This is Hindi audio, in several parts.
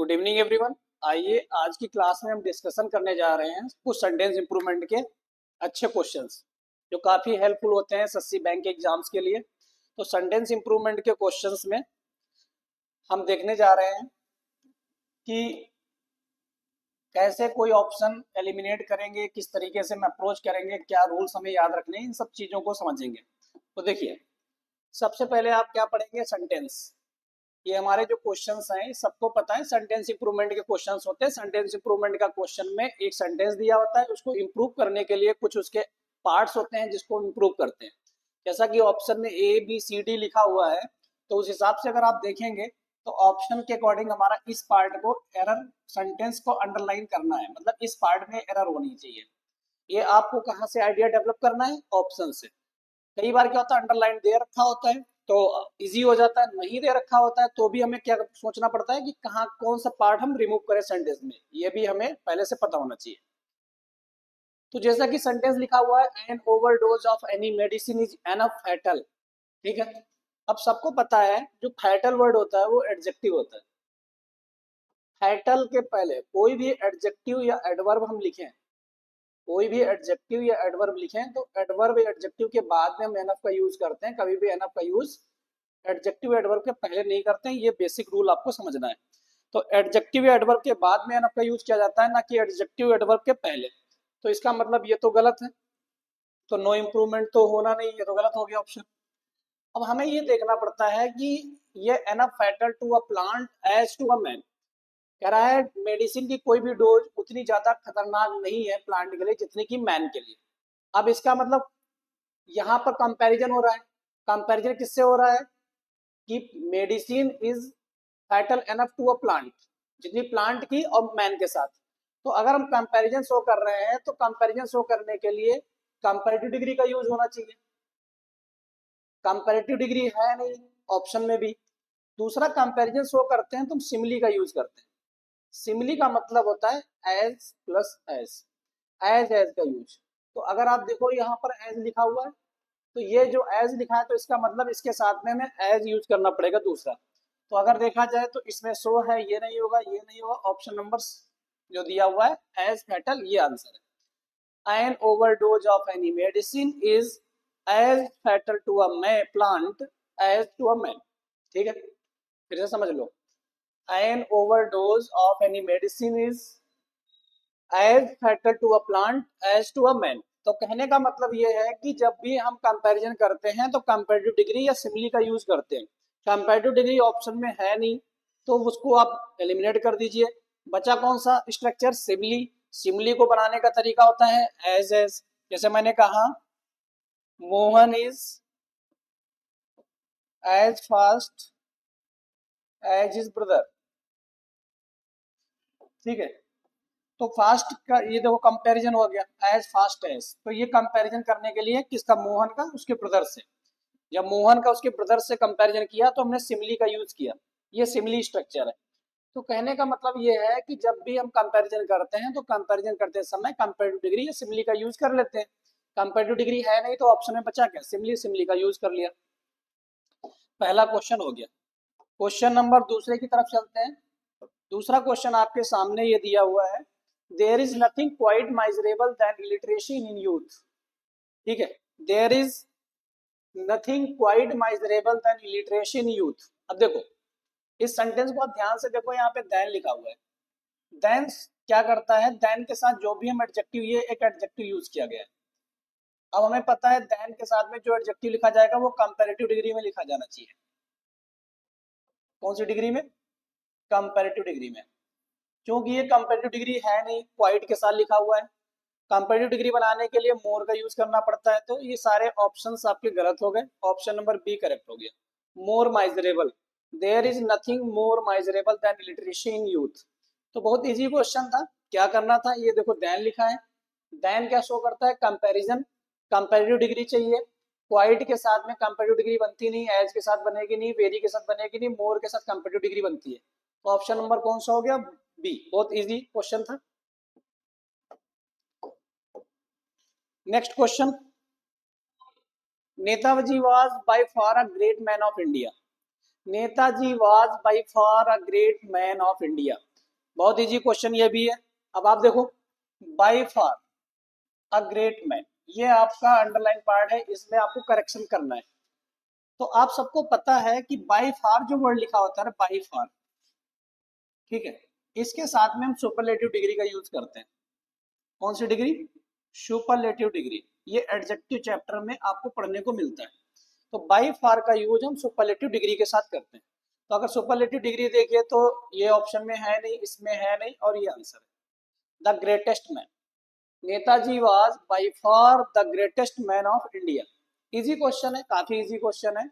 Good evening everyone. आइए आज की क्लास में हम डिस्कशन करने जा रहे हैं कुछ सेंटेंस इंप्रूवमेंट के अच्छे क्वेश्चंस जो काफ़ी हेल्पफुल होते हैं एसएससी बैंक के एग्जाम्स के लिए। तो सेंटेंस इंप्रूवमेंट के क्वेश्चंस में हम देखने जा रहे हैं कि कैसे कोई ऑप्शन एलिमिनेट करेंगे, किस तरीके से हम अप्रोच करेंगे, क्या रूल्स हमें याद रखने हैं, इन सब चीज़ों को समझेंगे। तो देखिए, सबसे पहले आप क्या पढ़ेंगे, सेंटेंस। ये हमारे जो क्वेश्चंस हैं सबको पता है सेंटेंस इंप्रूवमेंट के क्वेश्चंस होते हैं। सेंटेंस इंप्रूवमेंट का क्वेश्चन में एक सेंटेंस दिया होता है, उसको इंप्रूव करने के लिए कुछ उसके पार्ट्स होते हैं जिसको इंप्रूव करते हैं। जैसा कि ऑप्शन में ए बी सी डी लिखा हुआ है, तो उस हिसाब से अगर आप देखेंगे तो ऑप्शन के अकॉर्डिंग हमारा इस पार्ट को एरर सेंटेंस को अंडरलाइन करना है, मतलब इस पार्ट में एरर होनी चाहिए। ये आपको कहाँ से आइडिया डेवलप करना है, ऑप्शन से। कई बार क्या होता है, अंडरलाइन दे रखा होता है तो इजी हो जाता है, नहीं दे रखा होता है तो भी हमें क्या सोचना पड़ता है कि कहाँ कौन सा पार्ट हम रिमूव करें सेंटेंस में, ये भी हमें पहले से पता होना चाहिए। तो जैसा कि सेंटेंस लिखा हुआ है, an overdose of any medicine is enough fatal. ठीक है, अब सबको पता है जो फैटल वर्ड होता है वो एडजेक्टिव होता है। फैटल के पहले कोई भी एडजेक्टिव या एडवर्ब हम लिखें, कोई भी एडजेक्टिव या एडवर्ब लिखें तो एडवर्ब या एडजेक्टिव के बाद में हम एनफ का यूज करते हैं, कभी भी एनफ का यूज एडजेक्टिव एडवर्ब के पहले नहीं करते हैं। ये बेसिक रूल आपको समझना है। तो एडजेक्टिव या एडवर्ब के बाद में एनफ का यूज किया जाता है, ना कि एडजेक्टिव एडवर्ब के पहले। तो इसका मतलब ये तो गलत है, तो नो इम्प्रूवमेंट तो होना नहीं, ये तो गलत हो गया ऑप्शन। अब हमें ये देखना पड़ता है कि ये enough fatal to a plant as to a man. कह रहा है मेडिसिन की कोई भी डोज उतनी ज्यादा खतरनाक नहीं है प्लांट के लिए जितनी कि मैन के लिए। अब इसका मतलब यहाँ पर कंपैरिजन हो रहा है। कंपैरिजन किससे हो रहा है कि medicine is fatal enough to a plant, जितनी प्लांट की और मैन के साथ। तो अगर हम कंपैरिजन शो कर रहे हैं तो कंपैरिजन शो करने के लिए कंपैरेटिव डिग्री का यूज होना चाहिए। कंपैरेटिव डिग्री है नहीं ऑप्शन में भी। दूसरा, कंपैरिजन शो करते हैं तो हम सिमिली का यूज करते हैं। सिमिली का मतलब होता है एज प्लस एज, एज का यूज। तो अगर आप देखो यहाँ पर एज लिखा हुआ है, तो ये जो एज लिखा है तो इसका मतलब इसके साथ में हमें एज यूज करना पड़ेगा दूसरा। तो अगर देखा जाए तो इसमें शो है, ये नहीं होगा, ये नहीं होगा। ऑप्शन नंबर जो दिया हुआ है एज फैटल, ये आंसर है। An overdose of any medicine is as fatal to a plant as to a man. ठीक है, फिर से समझ लो। An overdose of any medicine is as fatal to a plant as to a man. तो कहने का मतलब ये है कि जब भी हम कंपैरिजन करते हैं तो कंपैरेटिव डिग्री या सिमिली का यूज करते हैं। कंपैरेटिव डिग्री ऑप्शन में है नहीं तो उसको आप एलिमिनेट कर दीजिए। बचा कौन सा स्ट्रक्चर, सिमिली। सिमिली को बनाने का तरीका होता है एज एज। जैसे मैंने कहा Mohan is as fast as his brother. ठीक है, तो फास्ट का ये देखो कंपैरिजन हो गया एज फास्ट एज। तो ये कंपैरिजन करने के लिए किसका, मोहन का उसके ब्रदर से। जब मोहन का उसके ब्रदर से कंपैरिजन किया तो हमने सिमिली का यूज किया। ये सिमिली स्ट्रक्चर है। तो कहने का मतलब ये है कि जब भी हम कंपैरिजन करते हैं तो कंपैरिजन करते समय कंपैरेटिव डिग्री या सिमिली का यूज कर लेते हैं। कंपैरेटिव डिग्री है नहीं तो ऑप्शन में बचा क्या, सिमिली। सिमिली का यूज कर लिया। पहला क्वेश्चन हो गया। क्वेश्चन नंबर दूसरे की तरफ चलते हैं। दूसरा क्वेश्चन आपके सामने ये दिया हुआ है, there is nothing quite miserable than illiteracy in youth. ठीक है, there is nothing quite miserable than illiteracy in youth. अब देखो इस सेंटेंस को ध्यान से देखो, यहाँ पे देन लिखा हुआ है। देन क्या करता है, देन के साथ जो भी हम एडजेक्टिव, ये एक एडजेक्टिव यूज किया गया है। अब हमें पता है देन के साथ में जो एडजेक्टिव लिखा जाएगा वो कंपैरेटिव डिग्री में लिखा जाना चाहिए। कौन सी डिग्री में, कंपैरेटिव डिग्री में। क्योंकि ये कंपैरेटिव डिग्री है नहीं, क्वाइट के साथ लिखा हुआ है। कंपैरेटिव डिग्री बनाने के लिए मोर का यूज करना पड़ता है। तो ये सारे ऑप्शंस आपके गलत हो गए। ऑप्शन नंबर बी करेक्ट हो गया, more miserable. There is nothing more miserable than illiteracy in youth. तो बहुत इजी क्वेश्चन था। क्या करना था, ये देखो देन लिखा है। देन क्या शो करता है, कंपैरिजन। कंपैरेटिव डिग्री चाहिए, क्वाइट के साथ में कंपैरेटिव डिग्री बनती नहीं, एज के साथ बनेगी नहीं, वेरी के साथ बनेगी नहीं, मोर के साथ कंपैरेटिव डिग्री बनती है। तो ऑप्शन नंबर कौन सा हो गया, बी। बहुत इजी क्वेश्चन था। Next question, Netaji was by far a great man of India. Netaji was by far a great man of India. बहुत इजी क्वेश्चन ये भी है। अब आप देखो, by far a great man, ये आपका अंडरलाइन पार्ट है, इसमें आपको करेक्शन करना है। तो आप सबको पता है कि बाय फार जो वर्ड लिखा होता है ना, बाय फार, ठीक है, इसके साथ में हम सुपरलेटिव डिग्री का यूज करते हैं। कौन सी डिग्री? Superlative degree. ये एडजेक्टिव चैप्टर में आपको पढ़ने को मिलता है। तो बाय फार का यूज हम सुपरलेटिव डिग्री के साथ करते हैं। तो अगर सुपरलेटिव डिग्री देखिए तो ये ऑप्शन में है नहीं, इसमें है नहीं, और ये आंसर है। The greatest man, Netaji was by far the greatest man of India. Easy question है, काफी इजी क्वेश्चन है,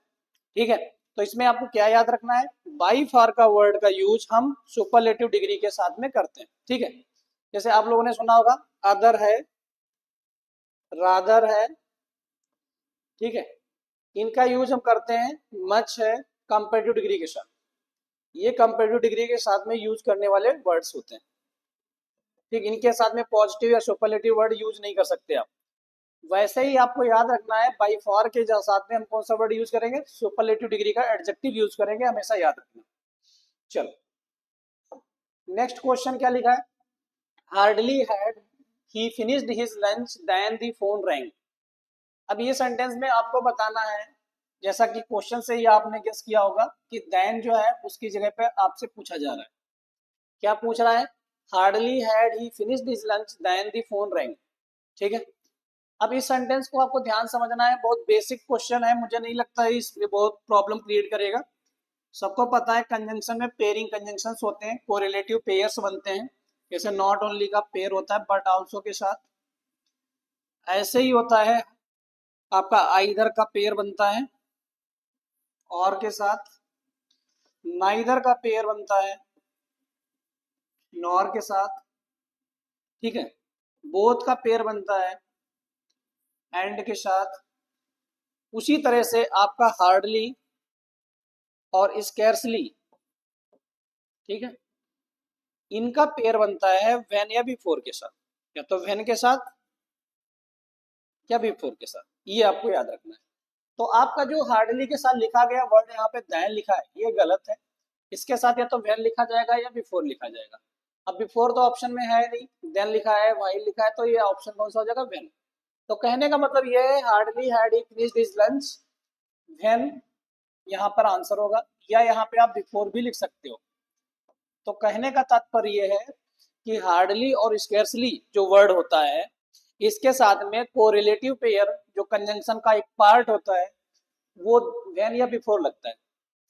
ठीक है। तो इसमें आपको क्या याद रखना है, बाय फार का वर्ड का यूज हम सुपरलेटिव डिग्री के साथ में करते हैं, ठीक है। जैसे आप लोगों ने सुना होगा, अदर है, रादर है, ठीक है, इनका यूज हम करते हैं मच है, कंपेरेटिव डिग्री के साथ। ये कंपेरेटिव डिग्री के साथ में यूज करने वाले वर्ड्स होते हैं, ठीक। इनके साथ में पॉजिटिव या सुपरलेटिव वर्ड यूज नहीं कर सकते आप। वैसे ही आपको याद रखना है, बाय फॉर के साथ में हम कौन सा वर्ड यूज करेंगे, सुपरलेटिव डिग्री का एडजेक्टिव यूज करेंगे, हमेशा याद रखना। चलो नेक्स्ट क्वेश्चन क्या लिखा है, hardly had he finished his lunch then the phone rang. अब ये सेंटेंस में आपको बताना है, जैसा कि क्वेश्चन से ही आपने गेस किया होगा कि देन जो है उसकी जगह पे आपसे पूछा जा रहा है। क्या पूछ रहा है, hardly had he finished his lunch then the phone rang, ठीक है। अब इस सेंटेंस को आपको ध्यान समझना है, बहुत बेसिक क्वेश्चन है, मुझे नहीं लगता है इसमें बहुत प्रॉब्लम क्रिएट करेगा। सबको पता है कंजंक्शन में पेयरिंग कंजंक्शंस होते हैं, कोरिलेटिव पेयर्स बनते हैं, जैसे नॉट ओनली का पेयर होता है बट आल्सो के साथ। ऐसे ही होता है आपका आइदर का पेयर बनता है और के साथ, नाइदर का पेयर बनता है नॉर के साथ, ठीक है, बोथ का पेयर बनता है एंड के साथ। उसी तरह से आपका हार्डली और स्कैर्सली, ठीक है, इनका पेयर बनता है व्हेन या बिफोर के साथ, या तो व्हेन के साथ या बिफोर के साथ, ये आपको याद रखना है। तो आपका जो हार्डली के साथ लिखा गया वर्ड यहाँ पे दैन लिखा है, ये गलत है। इसके साथ या तो व्हेन लिखा जाएगा या बिफोर लिखा जाएगा। अब बिफोर तो ऑप्शन में है नहीं, देन लिखा है, व्हाइल लिखा है, तो ये ऑप्शन कौन सा हो जाएगा, व्हेन। तो कहने का मतलब ये है, hardly had he finished his lunch, when यहाँ पर आंसर होगा, या यहाँ पे आप बिफोर भी लिख सकते हो। तो कहने का तात्पर्य ये है कि हार्डली और स्केर्सली जो वर्ड होता है, इसके साथ में कोरिलेटिव पेयर जो कंजंक्शन का एक पार्ट होता है, वो व्हेन या बिफोर लगता है।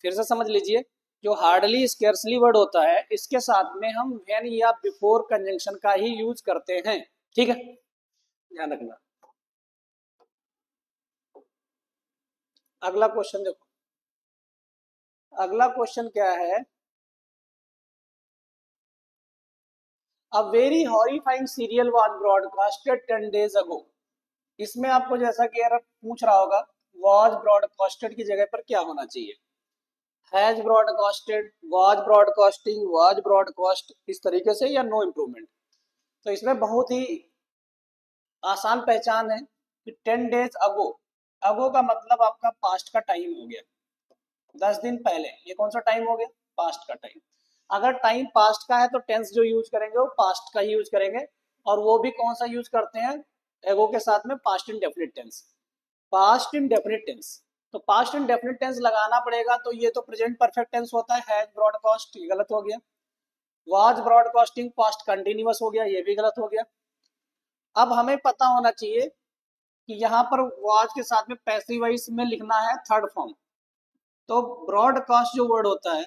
फिर से समझ लीजिए, जो हार्डली स्केर्सली वर्ड होता है, इसके साथ में हम व्हेन या बिफोर कंजंक्शन का ही यूज करते हैं, ठीक है, ध्यान रखना। अगला क्वेश्चन देखो, अगला क्वेश्चन क्या है, a very horrifying serial was broadcasted 10 days ago। इसमें आपको जैसा कि यार पूछ रहा होगा, वाज ब्रॉडकास्टेड की जगह पर क्या होना चाहिए, has broadcasted, was broadcasting, was broadcast, इस तरीके से, या नो इम्प्रूवमेंट। तो इसमें बहुत ही आसान पहचान है कि 10 days अगो, अगो का मतलब आपका पास्ट का टाइम हो गया, 10 दिन पहले, ये कौन सा टाइम हो गया, पास्ट का टाइम। अगर टाइम पास्ट का है तो टेंस जो यूज करेंगे वो पास्ट का ही यूज करेंगे, और वो भी कौन सा यूज करते हैं, एगो के साथ में past indefinite tense, past indefinite tense. तो पास्ट इंडेफिनिट टेंस लगाना पड़ेगा, तो ये तो प्रेजेंट परफेक्ट टेंस होता है, हैज ब्रॉडकास्ट, ये गलत हो गया। वाज ब्रॉडकास्टिंग, पास्ट कंटिन्यूअस हो गया, ये भी गलत हो गया। अब हमें पता होना चाहिए कि यहाँ पर वाज के साथ में पैसिव वॉइस में लिखना है थर्ड फॉर्म। तो ब्रॉडकास्ट जो वर्ड होता है,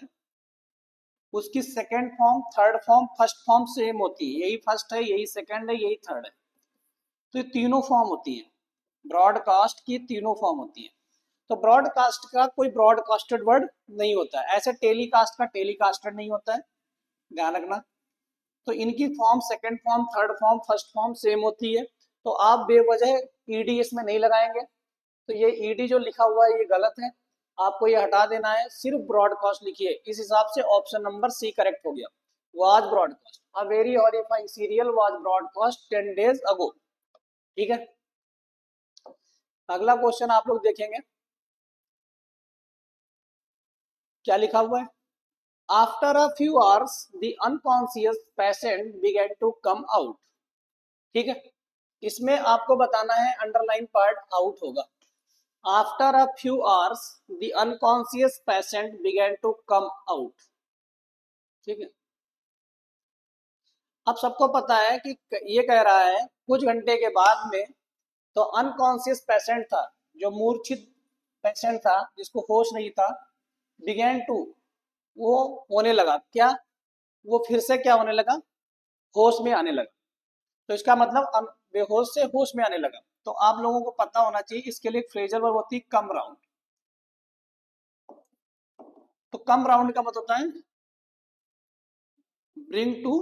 उसकी second form, third form, first form same होती है, यही फर्स्ट है, यही सेकेंड है, यही थर्ड है। तो ये तीनों फॉर्म होती है, ब्रॉडकास्ट की तीनों फॉर्म होती है। तो ब्रॉडकास्ट का कोई ब्रॉडकास्टेड वर्ड नहीं होता है, ऐसे टेलीकास्ट का टेलीकास्टेड नहीं होता है, ध्यान रखना। तो इनकी form second form, third form, first form same होती है। तो आप बेवजह ईडी इसमें नहीं लगाएंगे, तो ये ईडी जो लिखा हुआ है ये गलत है, आपको ये हटा देना है, सिर्फ ब्रॉडकास्ट लिखिए। इस हिसाब से ऑप्शन नंबर सी करेक्ट हो गया, was broadcast, a very horrifying serial was broadcast 10 days अगो, ठीक है। अगला क्वेश्चन आप लोग देखेंगे, क्या लिखा हुआ है, after a few hours the unconscious patient began to come out. ठीक है, इसमें आपको बताना है अंडरलाइन पार्ट आउट होगा। After a few hours the unconscious patient began to come out. ठीक है, अब सबको पता है कि ये कह रहा है कुछ घंटे के बाद में, तो अनकॉन्शियस पेशेंट था, जो मूर्छित पेशेंट था, जिसको होश नहीं था, बिगेन टू, वो होने लगा क्या, वो फिर से क्या होने लगा, होश में आने लगा। तो इसका मतलब बेहोश से होश में आने लगा। तो आप लोगों को पता होना चाहिए इसके लिए फ्रेजल वर्ब होती है कम राउंड। तो कम राउंड का मतलब होता है ब्रिंग टू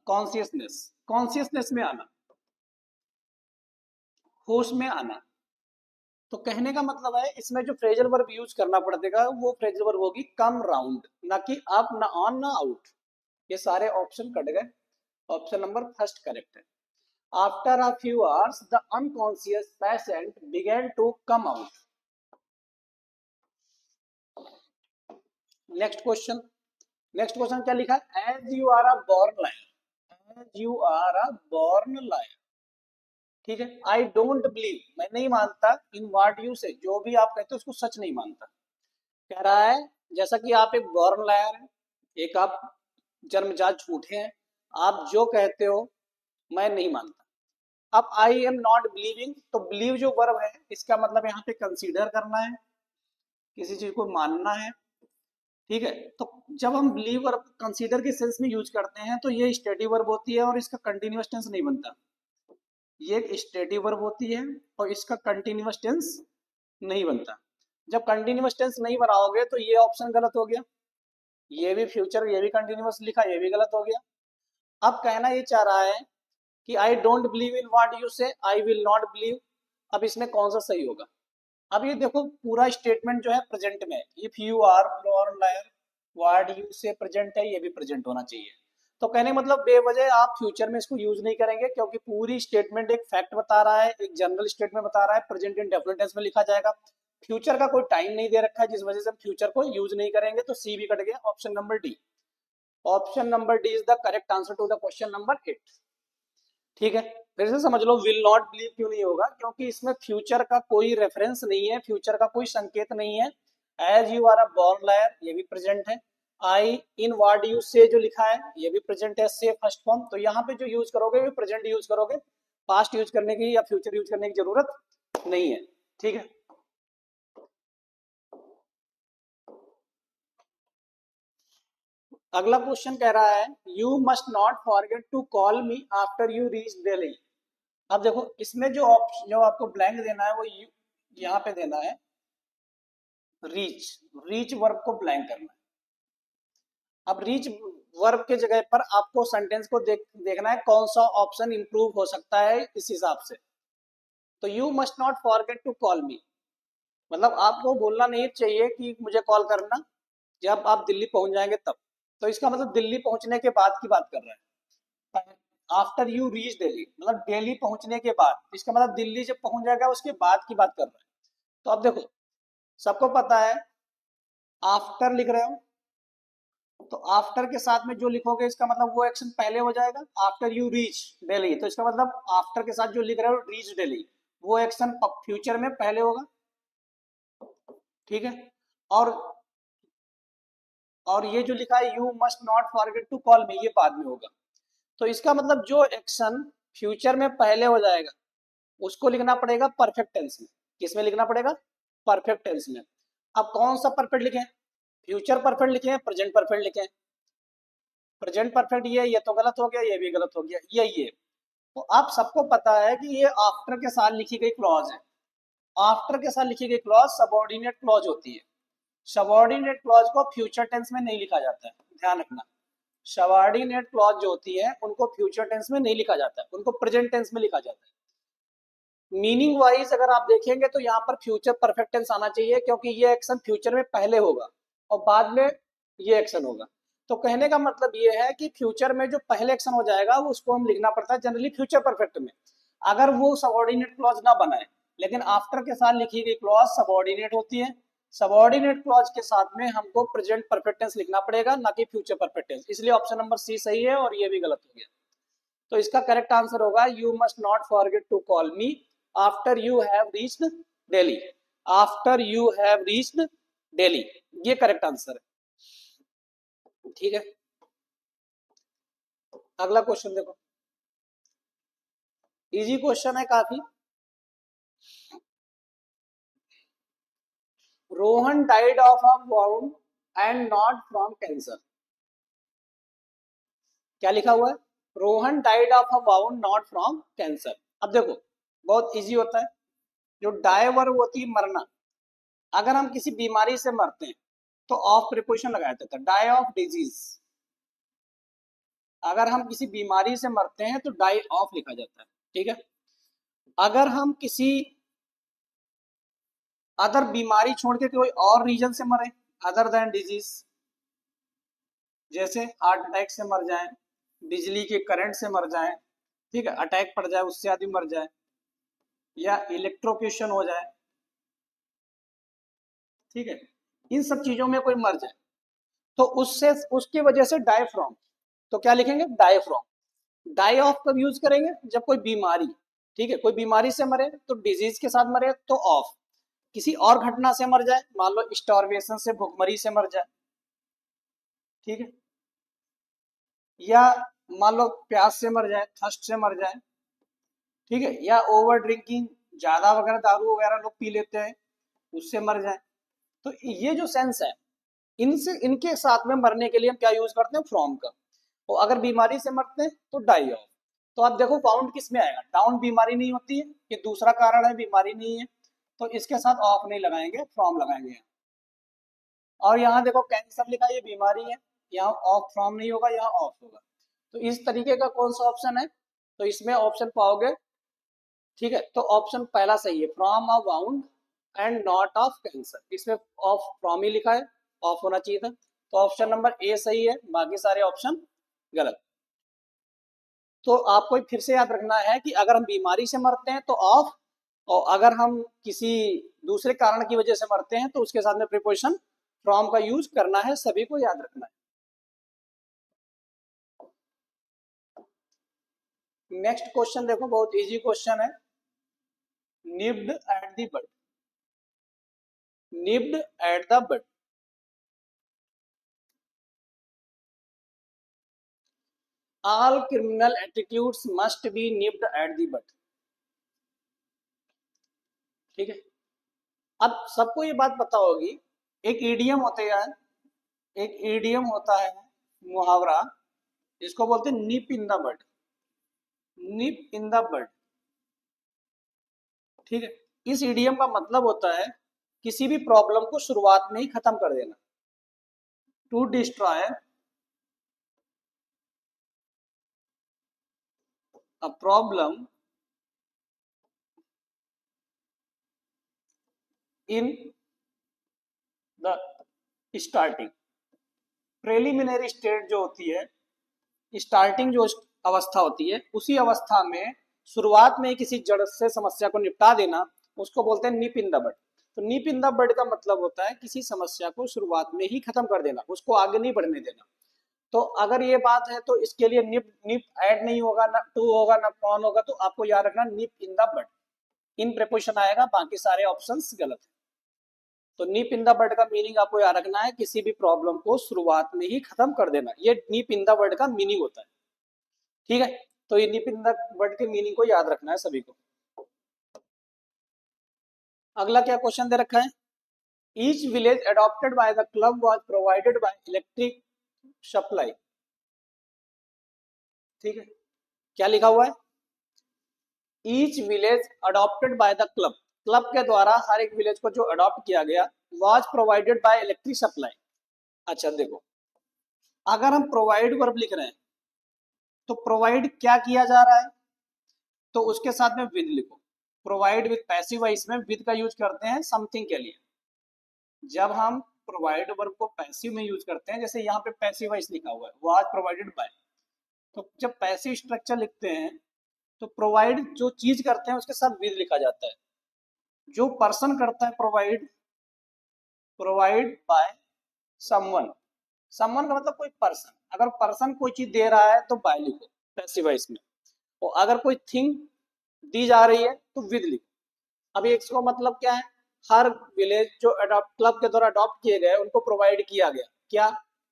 कॉन्शियसनेस, कॉन्शियसनेस में आना, होश में आना। तो कहने का मतलब है इसमें जो फ्रेजल वर्ब यूज करना पड़ेगा वो फ्रेजल वर्ब होगी कम राउंड, ना कि अप, ना ऑन, ना आउट। ये सारे ऑप्शन कट गए, ऑप्शन नंबर फर्स्ट करेक्ट है। After a few hours the unconscious patient began to come out. Next question, next question क्या लिखा है, as you are a born liar, as you are a born liar. ठीक है, आई डोंट बिलीव, मैं नहीं मानता, इन व्हाट यू से, जो भी आप कहते हो उसको सच नहीं मानता। कह रहा है जैसा कि आप एक बॉर्न लायर हैं, एक आप जन्मजात झूठे हैं, आप जो कहते हो मैं नहीं मानता। अब आई एम नॉट बिलीविंग, तो बिलीव जो वर्ब है इसका मतलब यहाँ पे कंसीडर करना है, किसी चीज को मानना है। ठीक है, तो जब हम बिलीव वर्ब कंसीडर के सेंस में यूज करते हैं तो ये स्टेडी वर्ब होती है और इसका कंटिन्यूअस टेंस नहीं बनता। ये एक स्टेडी वर्ब होती है और इसका कंटिन्यूअस टेंस नहीं बनता। जब कंटिन्यूअस टेंस नहीं बनाओगे तो ये ऑप्शन गलत हो गया, ये भी फ्यूचर, ये भी कंटिन्यूअस लिखा, ये भी गलत हो गया। अब कहना ये चाह रहा है कि I don't believe in what you से, आई विल नॉट बिलीव। अब इसमें कौन सा सही होगा। अब ये देखो पूरा स्टेटमेंट जो है प्रेजेंट में, if you are born liar, what you से प्रेजेंट है, ये भी प्रेजेंट होना चाहिए। तो कहने मतलब बेवजह आप फ्यूचर में इसको यूज नहीं करेंगे, क्योंकि पूरी स्टेटमेंट एक फैक्ट बता रहा है, एक जनरल स्टेटमेंट बता रहा है, प्रेजेंट इन डेफिनेट टेंस में लिखा जाएगा। फ्यूचर का कोई टाइम नहीं दे रखा है, जिस वजह से हम फ्यूचर को यूज नहीं करेंगे। तो सी भी कट गया, option number D, option number D is the correct answer to the question number 8। ठीक है, फिर से समझ लो विल नॉट बिलीव क्यों नहीं होगा, क्योंकि इसमें फ्यूचर का कोई रेफरेंस नहीं है, फ्यूचर का कोई संकेत नहीं है। As you are a born liar, ये भी प्रेजेंट है। आई इन व्हाट यू से जो लिखा है ये भी प्रेजेंट है, से फर्स्ट फॉर्म। तो यहाँ पे जो यूज करोगे वो प्रेजेंट यूज करोगे, पास्ट यूज करने की या फ्यूचर यूज करने की जरूरत नहीं है। ठीक है, अगला क्वेश्चन कह रहा है you must not forget to call me after you reach Delhi. अब देखो इसमें जो ऑप्शन, जो आपको ब्लैंक देना है वो यहाँ पे देना है रीच, रीच वर्ब को ब्लैंक करना है। अब रीच वर्ब के जगह पर आपको सेंटेंस को देखना है कौन सा ऑप्शन इंप्रूव हो सकता है इस हिसाब से। तो you must not forget to call me, मतलब आपको बोलना नहीं चाहिए कि मुझे कॉल करना जब आप दिल्ली पहुंच जाएंगे तब। तो इसका मतलब दिल्ली पहुंचने के बाद की बात कर रहा है। आफ्टर यू रीच दिल्ली मतलब दिल्ली पहुंचने के बाद, इसका मतलब दिल्ली जब पहुंच जाएगा उसके बाद की बात कर रहा है। तो अब देखो सबको पता है आफ्टर लिख रहे हो, तो आफ्टर के साथ में जो लिखोगे इसका मतलब वो एक्शन पहले हो जाएगा। आफ्टर यू रीच दिल्ली, तो इसका मतलब आफ्टर के साथ जो लिख रहे हो रीच दिल्ली, वो एक्शन फ्यूचर में पहले होगा। ठीक है, और और ये जो लिखा है you must not forget to call me, ये बाद में होगा। तो इसका मतलब जो एक्शन फ्यूचर में पहले हो जाएगा उसको लिखना पड़ेगा परफेक्ट टेंस में। किसमें लिखना पड़ेगा, परफेक्ट टेंस में। अब कौन सा परफेक्ट लिखें, फ्यूचर परफेक्ट लिखें, प्रेजेंट परफेक्ट लिखें। प्रेजेंट परफेक्ट ये तो गलत हो गया, ये भी गलत हो गया, ये। तो आप सबको पता है कि ये आफ्टर के साथ लिखी गई क्लॉज है। आफ्टर के साथ लिखी गई क्लॉज सबऑर्डिनेट क्लॉज होती है। सबऑर्डिनेट क्लॉज को फ्यूचर टेंस में नहीं लिखा जाता है, ध्यान रखना। सबऑर्डिनेट क्लॉज जो होती है उनको फ्यूचर टेंस में नहीं लिखा जाता है, उनको प्रेजेंट टेंस में लिखा जाता है। मीनिंग वाइज अगर आप देखेंगे तो यहाँ पर फ्यूचर परफेक्ट टेंस आना चाहिए, क्योंकि ये एक्शन फ्यूचर में पहले होगा और बाद में ये एक्शन होगा। तो कहने का मतलब ये है कि फ्यूचर में जो पहले एक्शन हो जाएगा वो उसको हम लिखना पड़ता है जनरली फ्यूचर परफेक्ट में, अगर वो सबऑर्डिनेट क्लॉज ना बनाए। लेकिन आफ्टर के साथ लिखी गई क्लॉज सबऑर्डिनेट होती है, सबऑर्डिनेट क्लॉज के साथ में हमको प्रेजेंट परफेक्ट टेंस लिखना पड़ेगा, ना कि फ्यूचर परफेक्ट टेंस, इसलिए ऑप्शन नंबर सी सही है और ये भी गलत हो गया। तो इसका करेक्ट आंसर होगा you must not forget to call me after you have reached Delhi. After you have reached Delhi, ये करेक्ट आंसर है। ठीक है, अगला क्वेश्चन देखो, इजी क्वेश्चन है काफी। Rohan died of a wound and not from cancer. क्या लिखा हुआ है? Rohan died of a wound not from cancer. अब देखो बहुत इजी होता है, जो डाई वर्ब होती है मरना, अगर हम किसी बीमारी से मरते हैं तो ऑफ प्रीपोजिशन लगाया जाता है, डाई ऑफ डिजीज। अगर हम किसी बीमारी से मरते हैं तो डाई ऑफ लिखा जाता है। ठीक है, अगर हम किसी अदर बीमारी छोड़ के कोई और रीजन से मरे अदर देन डिजीज, जैसे हार्ट अटैक से मर जाए, बिजली के करंट से मर जाए, ठीक है, अटैक पड़ जाए उससे आदमी मर जाए, या इलेक्ट्रोक्यूशन हो जाए, ठीक है, इन सब चीजों में कोई मर जाए तो उससे उसकी वजह से डाई फ्रॉम, तो क्या लिखेंगे? Die from. डाई ऑफ कब यूज करेंगे? जब कोई बीमारी, ठीक है, कोई बीमारी से मरे तो डिजीज के साथ मरे तो ऑफ, किसी और घटना से मर जाए, मान लो स्टार्वेशन से, भुखमरी से मर जाए, ठीक है, या मान लो प्यास से मर जाए, थर्स्ट से मर जाए, ठीक है, या ओवर ड्रिंकिंग, ज्यादा वगैरह दारू वगैरह लोग पी लेते हैं उससे मर जाए। तो ये जो सेंस है, इनसे इनके साथ में मरने के लिए हम क्या यूज करते हैं? फ्रॉम का। और अगर बीमारी से मरते हैं तो डाई ऑफ। तो आप देखो फाउंड किस में आएगा? डाउन बीमारी नहीं होती है, ये दूसरा कारण है, बीमारी नहीं है, तो इसके साथ ऑफ नहीं लगाएंगे, फ्रॉम लगाएंगे। और यहाँ देखो कैंसर लिखा, ये बीमारी है, यहाँ ऑफ फ्रॉम नहीं होगा, यहाँ ऑफ होगा। तो इस तरीके का कौन सा ऑप्शन है? तो इसमें ऑप्शन पाओगे, ठीक है, तो ऑप्शन पहला सही है, from a wound and not of cancer. इसमें ऑफ फ्रॉम ही लिखा है, ऑफ होना चाहिए था, तो ऑप्शन नंबर ए सही है, बाकी सारे ऑप्शन गलत। तो आपको फिर से याद रखना है कि अगर हम बीमारी से मरते हैं तो ऑफ, और अगर हम किसी दूसरे कारण की वजह से मरते हैं तो उसके साथ में प्रीपोजिशन फ्रॉम का यूज करना है, सभी को याद रखना है। नेक्स्ट क्वेश्चन देखो, बहुत इजी क्वेश्चन है, nipped at the bud. Nipped at the bud, all criminal attitudes must be nipped at the bud. ठीक है, अब सबको ये बात पता होगी, एक ईडियम होता है, एक ईडियम होता है मुहावरा, जिसको बोलते हैं nip in the bud. Nip in the bud, ठीक है, इस ईडियम का मतलब होता है किसी भी प्रॉब्लम को शुरुआत में ही खत्म कर देना, to destroy a problem in the starting. Preliminary state जो होती है, स्टार्टिंग जो अवस्था होती है, उसी अवस्था में शुरुआत में किसी जड़ से समस्या को निपटा देना, उसको बोलते हैं निप इन द बड। तो निप इन द बड का मतलब होता है किसी समस्या को शुरुआत में ही खत्म कर देना, उसको आगे नहीं बढ़ने देना। तो अगर ये बात है तो इसके लिए निप निप ऐड नहीं होगा, ना टू होगा, ना कौन होगा, तो आपको याद रखना निप in the bud, in preposition आएगा, बाकी सारे ऑप्शंस गलत है। तो निप इन द बड का मीनिंग आपको याद रखना है किसी भी प्रॉब्लम को शुरुआत में ही खत्म कर देना, ये निप इन द बड का मीनिंग होता है। ठीक है, तो ये निप इन द बड के मीनिंग को याद रखना है सभी को। अगला क्या क्वेश्चन दे रखा है? Each village adopted by the club was provided by electric supply. ठीक है, क्या लिखा हुआ है? Each village adopted by the club, club के द्वारा हर एक विलेज को जो अडॉप्ट किया गया, was provided by electric supply. अच्छा देखो, अगर हम प्रोवाइड वर्ब लिख रहे हैं तो प्रोवाइड क्या किया जा रहा है, तो उसके साथ में विद लिखो। प्रोवाइड विद पैसिव है, इसमें विद का यूज करते हैं समथिंग के लिए। जब हम प्रोवाइड वर्ब को पैसिव में यूज करते हैं, जैसे यहाँ पे पैसिव वॉइस लिखा हुआ है, वाज प्रोवाइडेड बाय, तो जब पैसिव स्ट्रक्चर लिखते हैं तो प्रोवाइड जो चीज करते हैं उसके साथ विद लिखा जाता है। जो पर्सन करता है provide, provide by someone. Someone का मतलब कोई पर्सन, अगर पर्सन कोई चीज दे रहा है तो बाय लिखो पैसिव वॉइस में, और अगर कोई थिंग दी जा रही है तो विद लिखो। अभी इसका मतलब क्या है, हर विलेज जो अडॉप्ट क्लब के द्वारा अडॉप्ट किए गए उनको प्रोवाइड किया गया क्या,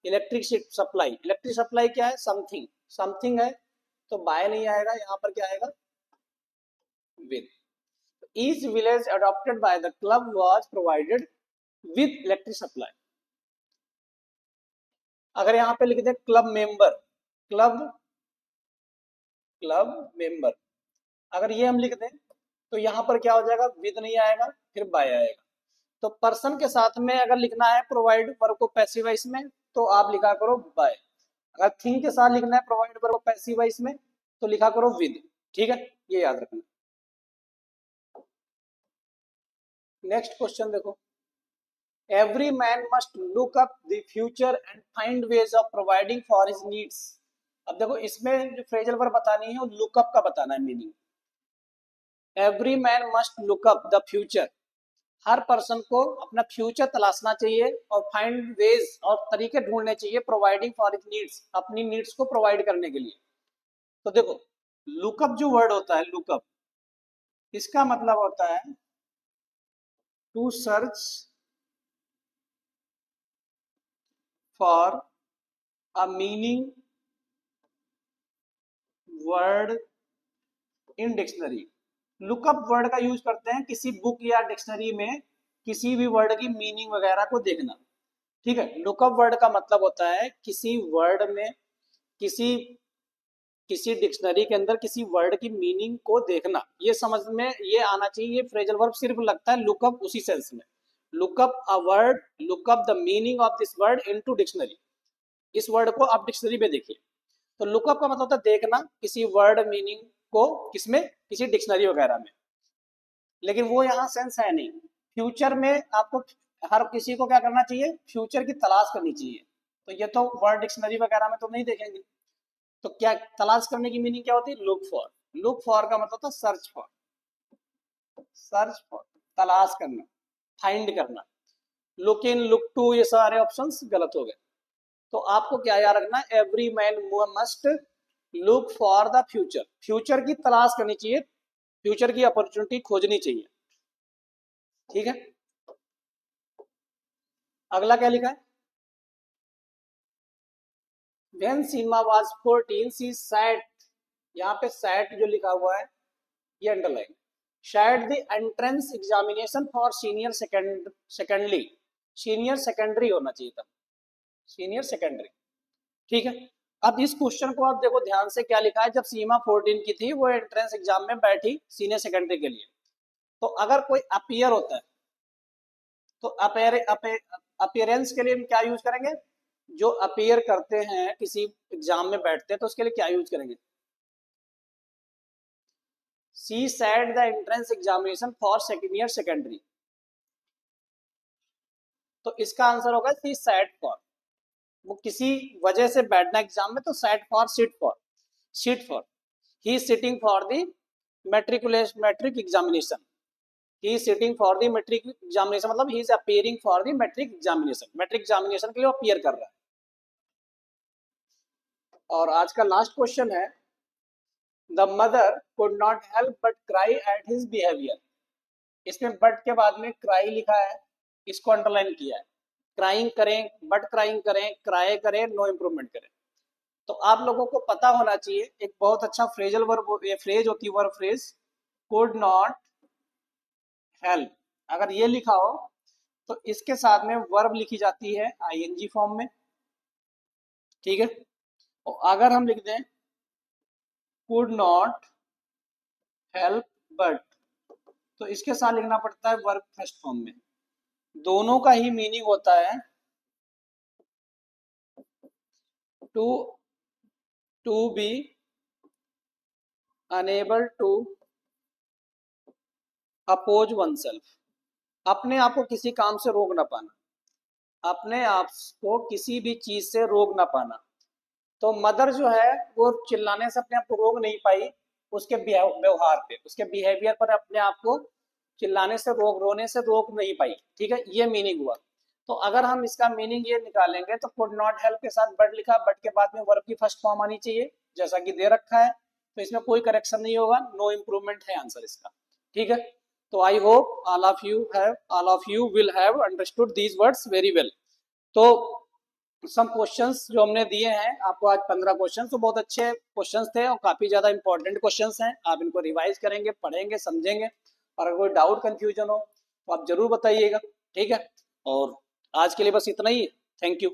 इलेक्ट्रिक सप्लाई। इलेक्ट्रिक सप्लाई क्या है, समथिंग, समथिंग है तो बाय नहीं आएगा, यहाँ पर क्या आएगा, with. Each village adopted by the club was provided with electric supply. अगर यहाँ पे लिख दे club member, club club member, अगर ये हम लिख दें तो यहाँ पर क्या हो जाएगा, विद नहीं आएगा, फिर बाय आएगा। तो पर्सन के साथ में अगर लिखना है प्रोवाइड वर्ब को पैसिव वॉइस में तो आप लिखा करो बाय। अगर थिंग के साथ लिखना है प्रोवाइड वर्ब को पैसिव वॉइस में तो लिखा करो विद। ठीक है, ये याद रखना। नेक्स्ट क्वेश्चन देखो, every man must look up the future and find ways of providing for his needs. अब देखो इसमें जो फ्रेजल वर्ब बतानी है वो लुकअप का बताना है meaning. Every man must look up the future, her person को अपना फ्यूचर तलाशना चाहिए और फाइंड वेज और तरीके ढूंढने चाहिए प्रोवाइडिंग फॉर हिज नीड्स, अपनी नीड्स को प्रोवाइड करने के लिए। तो देखो लुकअप जो वर्ड होता है लुकअप, इसका मतलब होता है to search for a meaning word in dictionary. Look up word का यूज करते हैं किसी बुक या डिक्शनरी में किसी भी वर्ड की मीनिंग वगैरह को देखना। ठीक है, लुकअप वर्ड का मतलब होता है किसी वर्ड में, किसी किसी डिक्शनरी के अंदर किसी वर्ड की मीनिंग को देखना। ये समझ में ये आना चाहिए, ये फ्रेजल वर्ब सिर्फ लगता है लुकअप उसी सेंस में। Lookup a word, lookup the meaning of this word into dictionary, इस वर्ड को आप डिक्शनरी में देखिए। तो लुकअप का मतलब होता है देखना किसी वर्ड मीनिंग को, किसमें, किसी डिक्शनरी वगैरह में। लेकिन वो यहाँ सेंस है नहीं। फ्यूचर में आपको हर किसी को क्या करना चाहिए, फ्यूचर की तलाश करनी चाहिए। तो ये तो वर्ड डिक्शनरी वगैरह में तो नहीं देखेंगे। तो क्या तलाश करने की मीनिंग क्या होती है, लुक फॉर। लुक फॉर का मतलब होता है सर्च फॉर, सर्च फॉर तलाश करना, फाइंड करना। लुक इन, लुक टू, ये सारे ऑप्शंस गलत हो गए। तो आपको क्या याद रखना, every man must look for the future, future की तलाश करनी चाहिए, फ्यूचर की अपॉर्चुनिटी खोजनी चाहिए। ठीक है, अगला क्या लिखा है, When Seema was 14, she sat, यहाँ पे sat जो लिखा हुआ है ये अंडरलाइन, शायद the entrance examination for senior secondary, senior secondary होना चाहिए था, सीनियर सेकेंडरी। ठीक है, अब इस क्वेश्चन को आप देखो ध्यान से, क्या लिखा है, जब सीमा 14 की थी वो एंट्रेंस एग्जाम में बैठी सीनियर सेकेंडरी के लिए। तो अगर कोई अपीयर होता है तो अपीयरेंस के लिए हम क्या यूज करेंगे, जो अपीयर करते हैं किसी एग्जाम में बैठते हैं तो उसके लिए क्या यूज करेंगे, C SAT the entrance examination for senior secondary. तो इसका आंसर होगा सी सैट फॉर, वो किसी वजह से बैठना एग्जाम में, तो sat for sit for, sit for, he is sitting for the matric examination, he is sitting for the matric examination, मतलब he is appearing for the matric examination, matric examination के लिए अपीयर कर रहा है। और आज का लास्ट क्वेश्चन है, the mother could not help but cry at his behaviour. इसमें बट के बाद में क्राई लिखा है, इसको अंडरलाइन किया है। क्राइंग करें, बट क्राइंग करें, क्राई करें, नो इम्प्रूवमेंट करें। तो आप लोगों को पता होना चाहिए एक बहुत अच्छा फ्रेजल वर्ब, ये फ्रेज होती है verb phrase, could not help. अगर ये लिखा हो तो इसके साथ में वर्ब लिखी जाती है आईएनजी फॉर्म में। ठीक है, और अगर हम लिख दें कुड नॉट हेल्प बट, तो इसके साथ लिखना पड़ता है वर्ब फर्स्ट फॉर्म में। दोनों का ही मीनिंग होता है to to be enable to oppose one self, अपने आप को किसी काम से रोक ना पाना, अपने आप को किसी भी चीज से रोक ना पाना। तो मदर जो है वो चिल्लाने से अपने आप को रोक नहीं पाई, उसके व्यवहार पे, उसके बिहेवियर पर अपने आप को चिल्लाने से रोक, रोने से रोक नहीं पाई। ठीक है, ये मीनिंग हुआ। तो अगर हम इसका मीनिंग ये निकालेंगे तो कुड नॉट हेल्प के साथ बट लिखा, बट के बाद में वर्ब की फर्स्ट फॉर्म आनी चाहिए जैसा कि दे रखा है, तो इसमें कोई करेक्शन नहीं होगा, नो इम्प्रूवमेंट है आंसर इसका। ठीक है, तो I hope all of you will have understood these words very well. तो सम क्वेश्चंस जो हमने दिए हैं आपको आज 15 क्वेश्चन, तो बहुत अच्छे क्वेश्चंस थे और काफी ज्यादा इंपॉर्टेंट क्वेश्चंस हैं। आप इनको रिवाइज करेंगे, पढ़ेंगे, समझेंगे, और अगर कोई डाउट कंफ्यूजन हो तो आप जरूर बताइएगा। ठीक है, और आज के लिए बस इतना ही। Thank you.